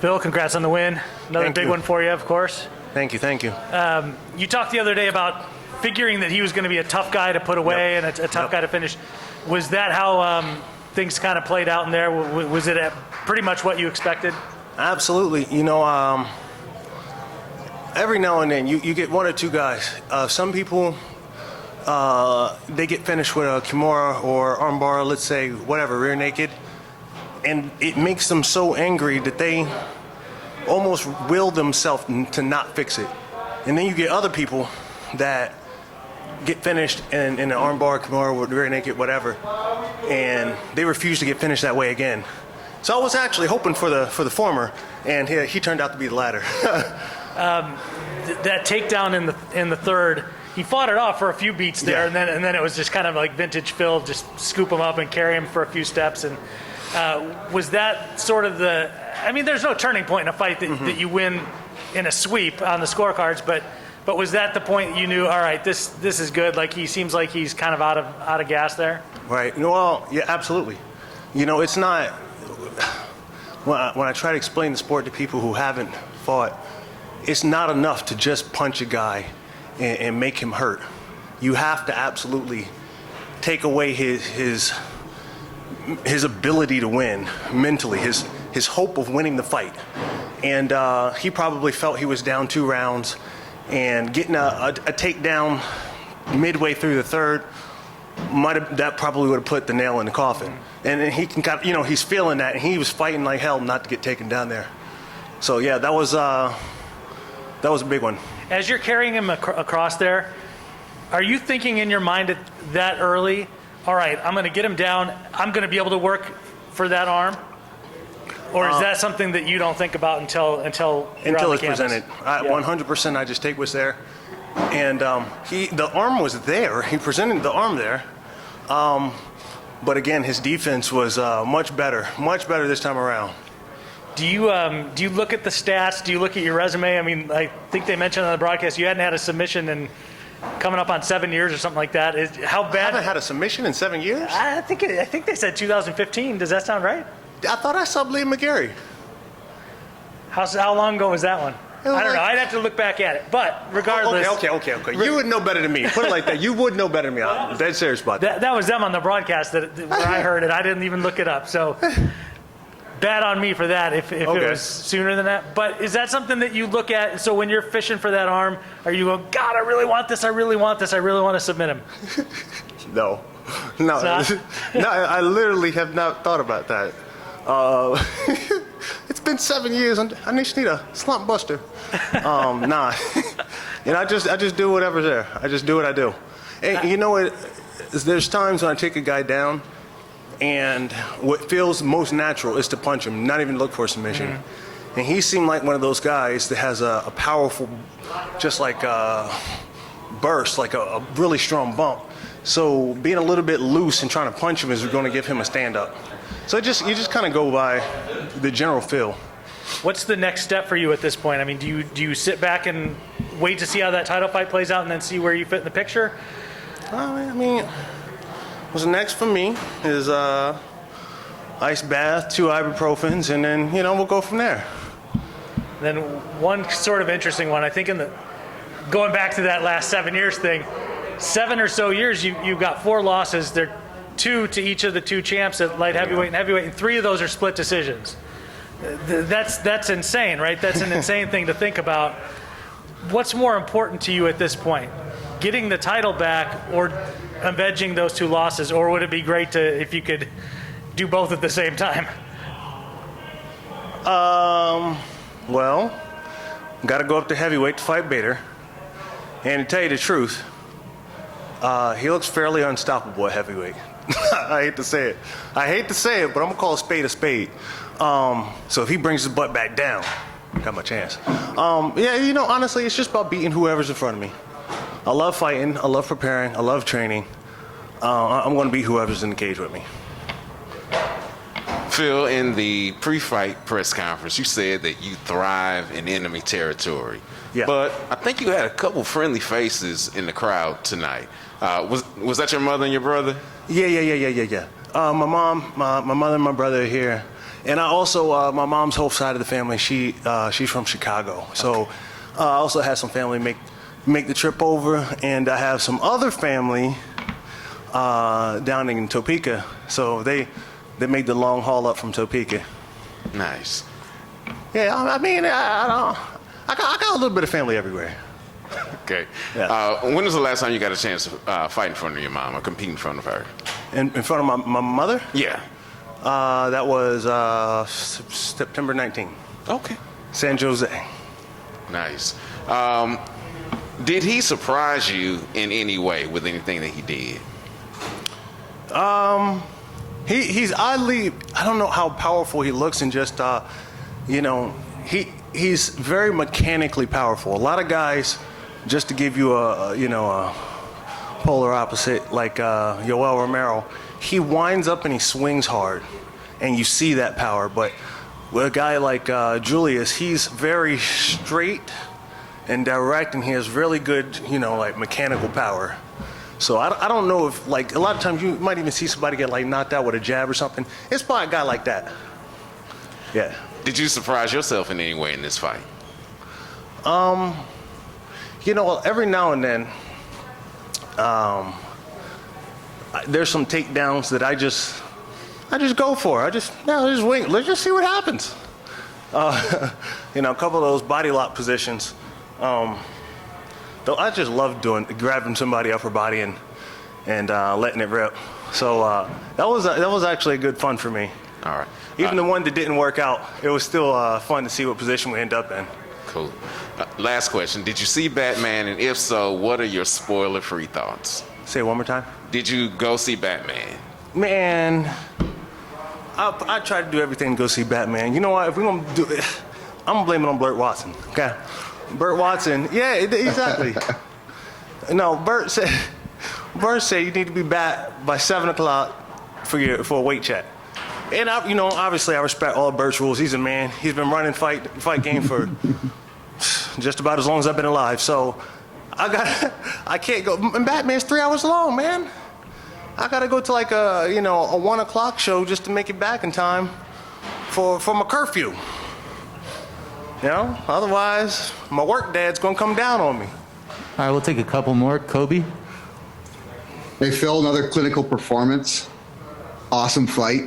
Phil, congrats on the win. Another big one for you, of course. Thank you. You talked the other day about figuring that he was going to be a tough guy to put away and a tough guy to finish. Was that how things kind of played out in there? Was it pretty much what you expected? Absolutely. You know, every now and then you get one or two guys. Some people, they get finished with a Kimura or armbar, let's say, whatever, rear naked. And it makes them so angry that they almost will themselves to not fix it. And then you get other people that get finished in an armbar, Kimura, or rear naked, whatever, and they refuse to get finished that way again. So I was actually hoping for the former, and he turned out to be the latter. That takedown in the third, he fought it off for a few beats there, and then it was just kind of like vintage Phil, just scoop him up and carry him for a few steps. And was that sort of the? I mean, there's no turning point in a fight that you win in a sweep on the scorecards, but was that the point you knew? All right, this is good. Like he seems like he's kind of out of gas there. Right. Well, yeah, absolutely. You know, it's not. When I try to explain the sport to people who haven't fought, it's not enough to just punch a guy and make him hurt. You have to absolutely take away his ability to win mentally, his hope of winning the fight. And he probably felt he was down 2 rounds, and getting a takedown midway through the third that probably would have put the nail in the coffin. And he can he's feeling that, and he was fighting like hell not to get taken down there. So yeah, that was a big one. As you're carrying him across there, are you thinking in your mind that early, all right, I'm going to get him down, I'm going to be able to work for that arm? Or is that something that you don't think about until it's canvas? presented? 100%. I just take what's there, and the arm was there. He presented the arm there, but again, his defense was much better this time around. Do you look at the stats? Do you look at your resume? I mean, I think they mentioned on the broadcast you hadn't had a submission in coming up on 7 years or something like that. How bad? I haven't had a submission in 7 years. I think they said 2015. Does that sound right? I thought I subbed Lee McGarry. How long ago was that one? I don't know. I'd have to look back at it. But regardless. Okay. You would know better than me. Put it like that. You would know better than me. I'm dead serious about that. That was them on the broadcast where I heard it. I didn't even look it up. So bad on me for that if it was sooner than that. But is that something that you look at? So when you're fishing for that arm, are you going, God, I really want this. I really want to submit him? No. I literally have not thought about that. It's been 7 years. I just need a slump buster. Nah. I just do whatever's there. I just do what I do. And you know what? There's times when I take a guy down, and what feels most natural is to punch him, not even look for a submission. Mm-hmm. And he seemed like one of those guys that has a powerful, just like burst, like a really strong bump. So being a little bit loose and trying to punch him is going to give him a stand-up. So you just kind of go by the general feel. What's the next step for you at this point? I mean, do you sit back and wait to see how that title fight plays out and then see where you fit in the picture? I mean, what's next for me is ice bath, 2 ibuprofens, and then we'll go from there. Then one sort of interesting one, I think, going back to that last 7 years thing, 7 or so years you've got 4 losses. They're 2 to each of the 2 champs at light heavyweight and heavyweight, and 3 of those are split decisions. That's insane, right? That's an insane thing to think about. What's more important to you at this point? Getting the title back or avenging those 2 losses, or would it be great if you could do both at the same time? Well, got to go up to heavyweight to fight Bader. And to tell you the truth, he looks fairly unstoppable at heavyweight. I hate to say it, but I'm going to call a spade a spade. So if he brings his butt back down, got my chance. Honestly, it's just about beating whoever's in front of me. I love fighting. I love preparing. I love training. I'm going to beat whoever's in the cage with me. Phil, in the pre-fight press conference, you said that you thrive in enemy territory. Yeah. But I think you had a couple friendly faces in the crowd tonight. Was that your mother and your brother? Yeah. My mom, my mother, and my brother are here, And I also, my mom's whole side of the family, she's from Chicago. So I also had some family make the trip over, and I have some other family down in Topeka. So they made the long haul up from Topeka. Nice. Yeah, I mean, I got a little bit of family everywhere. Okay. Yeah. When was the last time you got a chance to fight in front of your mom or compete in front of her? In front of my mother? Yeah. That was September 19th. Okay. San Jose. Nice. Did he surprise you in any way with anything that he did? He's oddly, I don't know how powerful he looks, and just, he's very mechanically powerful. A lot of guys, just to give you a polar opposite, like Yoel Romero, he winds up and he swings hard, and you see that power. But with a guy like Julius, he's very straight and direct, and he has really good, like mechanical power. So I don't know if, like, a lot of times you might even see somebody get like knocked out with a jab or something. It's probably a guy like that. Yeah. Did you surprise yourself in any way in this fight? Every now and then, there's some takedowns that I just go for. I just wing. Let's just see what happens. A couple of those body lock positions. Though I just love grabbing somebody upper body and letting it rip. So that was actually good fun for me. All right. Even the one that didn't work out, it was still fun to see what position we end up in. Cool. Last question. Did you see Batman? And if so, what are your spoiler-free thoughts? Say it one more time. Did you go see Batman? Man, I tried to do everything to go see Batman. You know what? If we're going to do it, I'm going to blame it on Burt Watson. Okay? Burt Watson. Yeah, exactly. No, Burt said you need to be back by 7 o'clock for a weight check. And obviously I respect all of Burt's rules. He's a man. He's been running fight game for just about as long as I've been alive. So I can't go. And Batman's 3 hours long, man. I gotta go to like a 1 o'clock show just to make it back in time for my curfew. Otherwise my work dad's gonna come down on me. All right, we'll take a couple more. Kobe. Hey, Phil, another clinical performance. Awesome fight.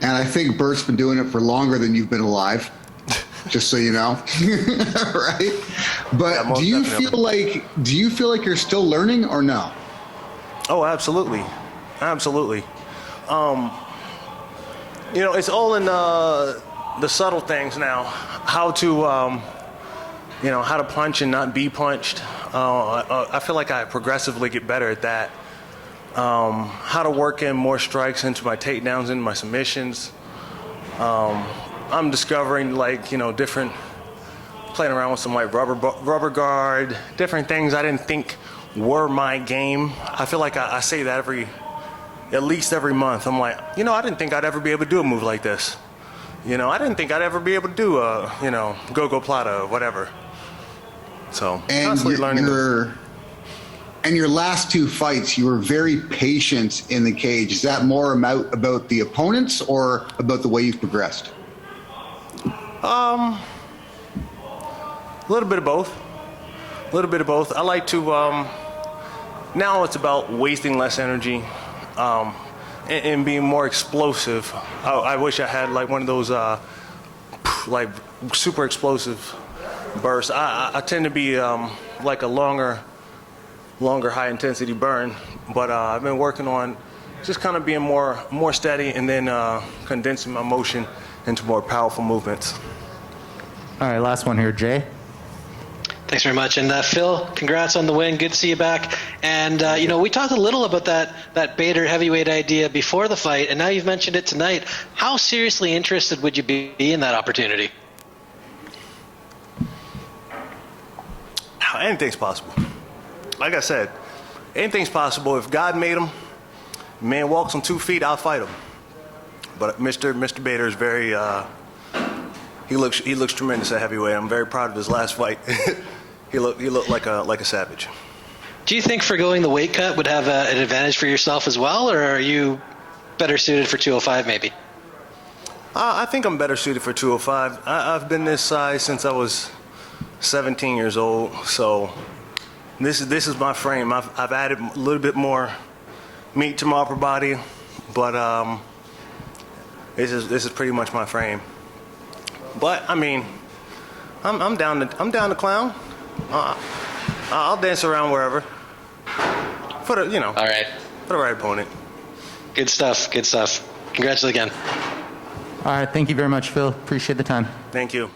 And I think Bert's been doing it for longer than you've been alive, just so you know. Right? But Yeah, do you definitely. feel like you're still learning or no? Oh, absolutely. Absolutely. It's all in the subtle things now. How to how to punch and not be punched. I feel like I progressively get better at that. How to work in more strikes into my takedowns, into my submissions. I'm discovering different, playing around with some like rubber guard, different things I didn't think were my game. I feel like I say that at least every month. I'm like, I didn't think I'd ever be able to do a move like this. I didn't think I'd ever be able to do a, go-go plata or whatever. So constantly learning. And your last 2 fights, you were very patient in the cage. Is that more about the opponents or about the way you've progressed? A little bit of both. A little bit of both. I like to, now it's about wasting less energy and being more explosive. I wish I had like one of those like super explosive bursts. I tend to be like a longer high intensity burn, but I've been working on just kind of being more steady and then condensing my motion into more powerful movements. All right, last one here, Jay. Thanks very much. And Phil, congrats on the win. Good to see you back. And, we talked a little about that Bader heavyweight idea before the fight, and now you've mentioned it tonight. How seriously interested would you be in that opportunity? Anything's possible. Like I said, anything's possible. If God made him, man walks on 2 feet, I'll fight him. But Mr. Bader is very, he looks tremendous at heavyweight. I'm very proud of his last fight. He looked like a savage. Do you think forgoing the weight cut would have an advantage for yourself as well, or are you better suited for 205 maybe? I think I'm better suited for 205. I've been this size since I was 17 years old, so this is my frame. I've added a little bit more meat to my upper body, but this is pretty much my frame. But I mean, I'm down to clown. I'll dance around wherever for the All right. for the right opponent. Good stuff. Good stuff. Congrats again. All right, thank you very much, Phil. Appreciate the time. Thank you.